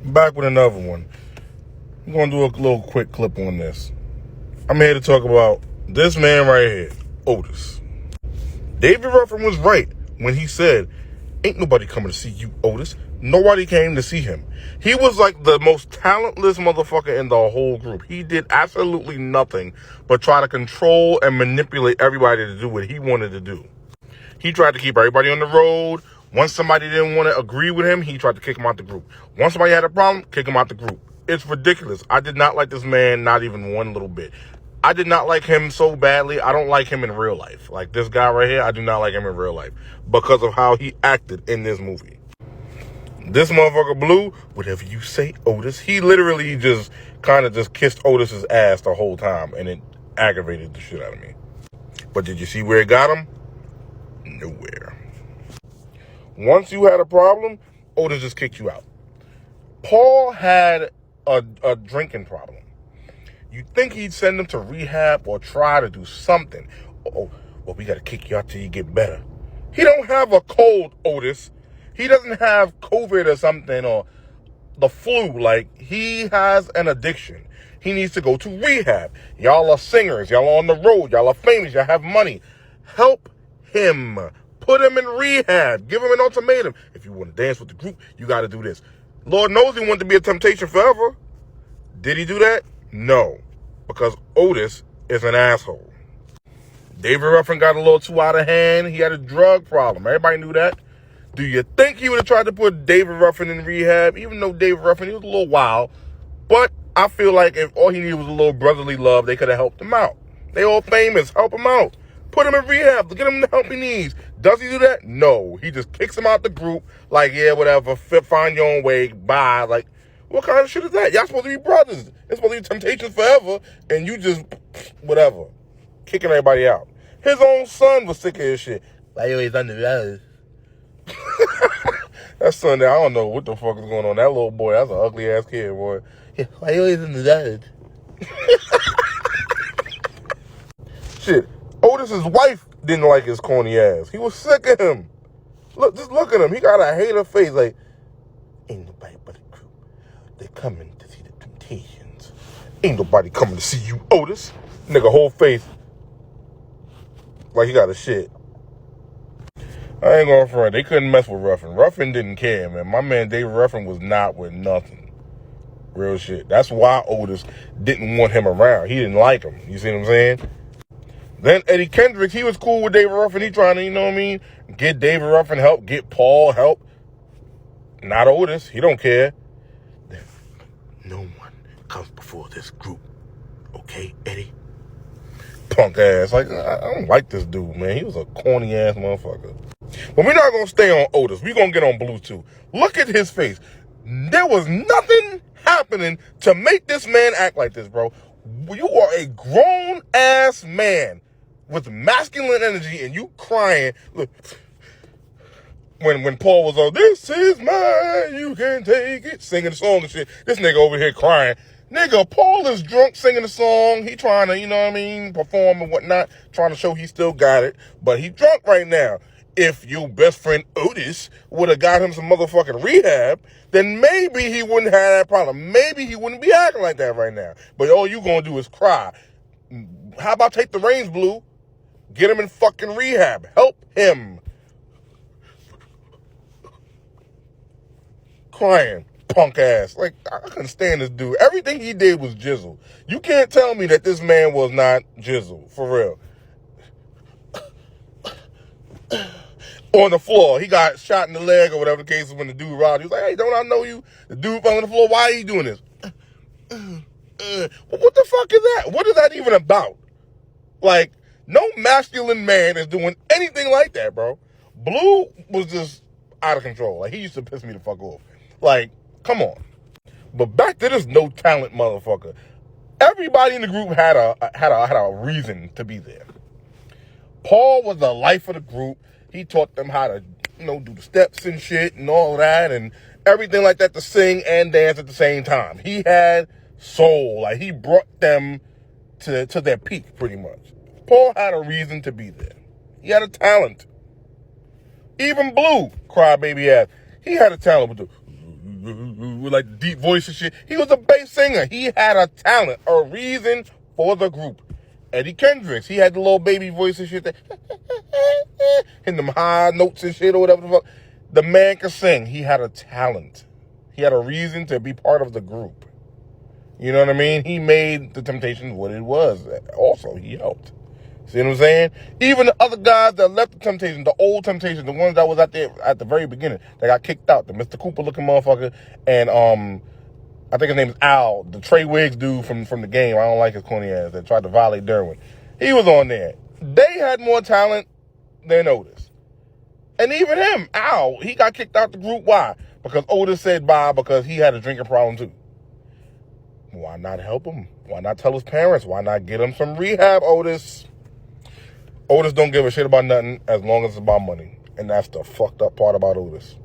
Back with another one. I'm going to do a little quick clip on this. I'm here to talk about this man right here, Otis. David Ruffin was right when he said, ain't nobody coming to see you, Otis. Nobody came to see him. He was like the most talentless motherfucker in the whole group. He did absolutely nothing but try to control and manipulate everybody to do what he wanted to do. He tried to keep everybody on the road. Once somebody didn't want to agree with him, he tried to kick him out the group. Once somebody had a problem, kick him out the group. It's ridiculous. I did not like this man, not even one little bit. I did not like him so badly. I don't like him in real life. Like this guy right here, I do not like him in real life because of how he acted in this movie. This motherfucker Blue, whatever you say, Otis, he literally just kind of just kissed Otis's ass the whole time, and it aggravated the shit out of me. But did you see where it got him? Nowhere. Once you had a problem, Otis just kicked you out. Paul had a drinking problem. You'd think he'd send him to rehab or try to do something. Oh, well, we got to kick you out till you get better. He don't have a cold, Otis. He doesn't have COVID or something or the flu. Like, he has an addiction. He needs to go to rehab. Y'all are singers. Y'all are on the road. Y'all are famous. Y'all have money. Help him. Put him in rehab. Give him an ultimatum. If you want to dance with the group, you got to do this. Lord knows he wanted to be a Temptation forever. Did he do that? No. Because Otis is an asshole. David Ruffin got a little too out of hand. He had a drug problem. Everybody knew that. Do you think he would have tried to put David Ruffin in rehab? Even though David Ruffin, he was a little wild. But I feel like if all he needed was a little brotherly love, they could have helped him out. They all famous. Help him out. Put him in rehab. Get him the help he needs. Does he do that? No. He just kicks him out the group. Like, yeah, whatever. Find your own way. Bye. Like, what kind of shit is that? Y'all supposed to be brothers. It's supposed to be Temptations forever. And you just, whatever. Kicking everybody out. His own son was sick of his shit. Why you always under that? That son there, I don't know what the fuck is going on. That little boy, that's an ugly ass kid, boy. Yeah, why you always under that? Shit. Otis's wife didn't like his corny ass. He was sick of him. Look, just look at him. He got a hater face. Like, ain't nobody but a group. They coming to see the Temptations. Ain't nobody coming to see you, Otis. Nigga, whole face. Like he got a shit. I ain't going front. They couldn't mess with Ruffin. Ruffin didn't care, man. My man David Ruffin was not with nothing. Real shit. That's why Otis didn't want him around. He didn't like him. You see what I'm saying? Then Eddie Kendricks, he was cool with David Ruffin. He trying to, you know what I mean, get David Ruffin help, get Paul help. Not Otis. He don't care. No one comes before this group. Okay, Eddie? Punk ass. Like, I don't like this dude, man. He was a corny ass motherfucker. But we're not going to stay on Otis. We're going to get on Blue too. Look at his face. There was nothing happening to make this man act like this, bro. You are a grown ass man with masculine energy and you crying. Look, when Paul was on, this is mine, you can take it, singing the song and shit. This nigga over here crying. Nigga, Paul is drunk singing the song. He trying to, you know what I mean, perform and whatnot, trying to show he still got it. But he drunk right now. If your best friend Otis would have got him some motherfucking rehab, then maybe he wouldn't have that problem. Maybe he wouldn't be acting like that right now. But all you gonna do is cry. How about take the reins, Blue? Get him in fucking rehab. Help him. Crying. Punk ass. Like, I couldn't stand this dude. Everything he did was jizzle. You can't tell me that this man was not jizzle. For real. On the floor. He got shot in the leg or whatever the case is when the dude robbed. He was like, hey, don't I know you? The dude fell on the floor. Why are you doing this? What the fuck is that? What is that even about? Like, no masculine man is doing anything like that, bro. Blue was just out of control. Like, he used to piss me the fuck off. Like, come on. But back to this no talent motherfucker. Everybody in the group had a reason to be there. Paul was the life of the group. He taught them how to, you know, do the steps and shit and all of that and everything like that, to sing and dance at the same time. He had soul. Like, he brought them to their peak, pretty much. Paul had a reason to be there. He had a talent. Even Blue, crybaby ass, he had a talent with the like deep voice and shit. He was a bass singer. He had a talent, a reason for the group. Eddie Kendricks, he had the little baby voice and shit that and them high notes and shit or whatever the fuck. The man could sing. He had a talent. He had a reason to be part of the group. You know what I mean? He made the Temptations what it was. Also, he helped. See what I'm saying? Even the other guys that left the Temptations, the old Temptations, the ones that was out there at the very beginning, that got kicked out, the Mr. Cooper looking motherfucker, and I think his name is Al, the Trey Wiggs dude from the game. I don't like his corny ass that tried to violate Derwin. He was on there. They had more talent than Otis. And even him, Al, he got kicked out the group. Why? Because Otis said bye because he had a drinking problem too. Why not help him? Why not tell his parents? Why not get him some rehab, Otis? Otis don't give a shit about nothing as long as it's about money. And that's the fucked up part about Otis.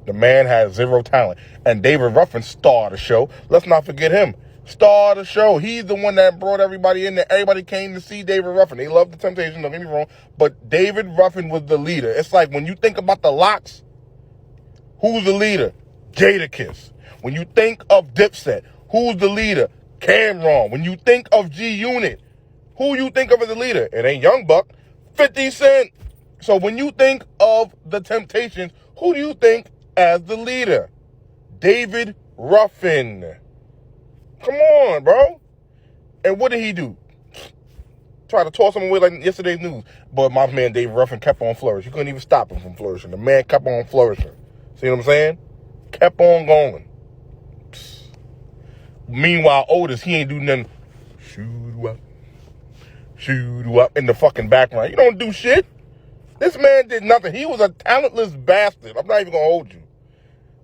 The man has zero talent. And David Ruffin starred the show. Let's not forget him. Starred the show. He's the one that brought everybody in there. Everybody came to see David Ruffin. They loved the Temptations, don't get me wrong. But David Ruffin was the leader. It's like when you think about the Lox, who's the leader? Jadakiss. When you think of Dipset, who's the leader? Cameron. When you think of G-Unit, who you think of as the leader? It ain't Young Buck. 50 Cent. So when you think of the Temptations, who do you think as the leader? David Ruffin. Come on, bro. And what did he do? Try to toss him away like yesterday's news. But my man David Ruffin kept on flourishing. You couldn't even stop him from flourishing. The man kept on flourishing. See what I'm saying? Kept on going. Meanwhile, Otis, he ain't do nothing. Shoot up in the fucking background. You don't do shit. This man did nothing. He was a talentless bastard. I'm not even gonna hold you.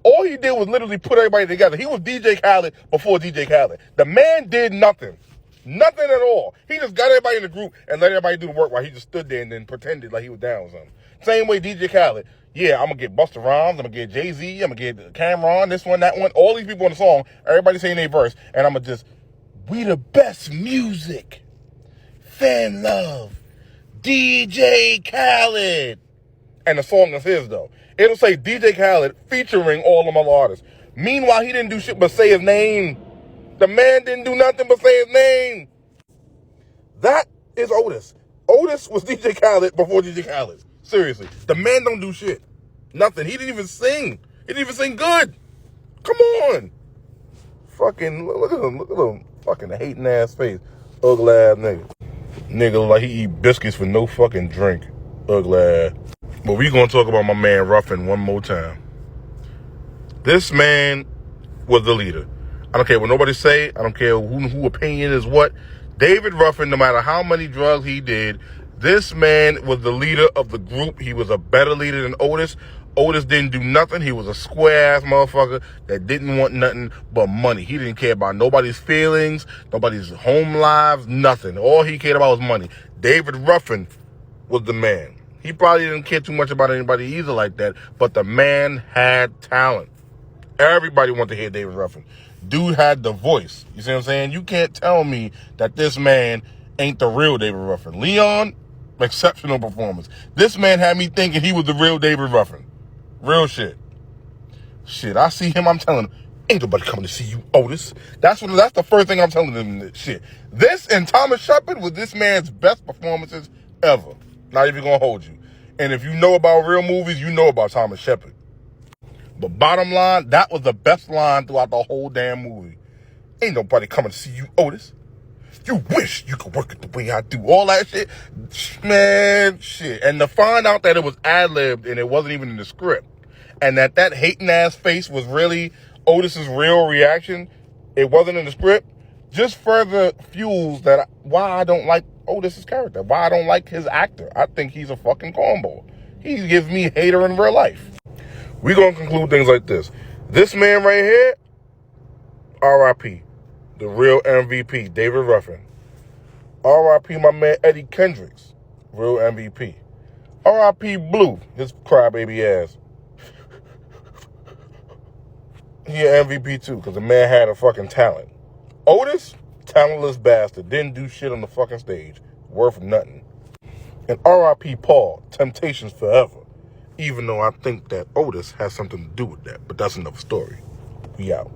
All he did was literally put everybody together. He was DJ Khaled before DJ Khaled. The man did nothing. Nothing at all. He just got everybody in the group and let everybody do the work while he just stood there and then pretended like he was down with something. Same way DJ Khaled. Yeah, I'm going to get Busta Rhymes. I'm going to get Jay-Z. I'm going to get Cameron, this one, that one. All these people in the song, everybody saying their verse. And I'm going to just, we the best music. Fan love. DJ Khaled. And the song is his, though. It'll say DJ Khaled featuring all of my artists. Meanwhile, he didn't do shit but say his name. The man didn't do nothing but say his name. That is Otis. Otis was DJ Khaled before DJ Khaled. Seriously. The man don't do shit. Nothing. He didn't even sing. He didn't even sing good. Come on. Fucking, look at him. Look at him. Fucking hating ass face. Ugly ass nigga. Nigga look like he eat biscuits for no fucking drink. Ugly ass. But we gonna talk about my man Ruffin one more time. This man was the leader. I don't care what nobody say. I don't care who opinion is what. David Ruffin, no matter how many drugs he did, this man was the leader of the group. He was a better leader than Otis. Otis didn't do nothing. He was a square-ass motherfucker that didn't want nothing but money. He didn't care about nobody's feelings, nobody's home lives, nothing. All he cared about was money. David Ruffin was the man. He probably didn't care too much about anybody either like that, but the man had talent. Everybody wanted to hear David Ruffin. Dude had the voice. You see what I'm saying? You can't tell me that this man ain't the real David Ruffin. Leon, exceptional performance. This man had me thinking he was the real David Ruffin. Real shit. Shit, I see him, I'm telling him, ain't nobody coming to see you, Otis. That's the first thing I'm telling him. Shit. This and Thomas Shepard was this man's best performances ever. Not even gonna hold you. And if you know about real movies, you know about Thomas Shepard. But bottom line, that was the best line throughout the whole damn movie. Ain't nobody coming to see you, Otis. You wish you could work it the way I do. All that shit. Man, shit. And to find out that it was ad-libbed and it wasn't even in the script, and that hating ass face was really Otis's real reaction, it wasn't in the script, just further fuels why I don't like Otis's character, why I don't like his actor. I think he's a fucking cornball. He gives me hater in real life. We're going to conclude things like this. This man right here, R.I.P. The real MVP, David Ruffin. R.I.P. my man Eddie Kendricks, real MVP. R.I.P. Blue, his crybaby ass. He an MVP too, because the man had a fucking talent. Otis, talentless bastard, didn't do shit on the fucking stage. Worth nothing. And R.I.P. Paul, Temptations forever. even though I think that Otis has something to do with that. But that's another story. We out.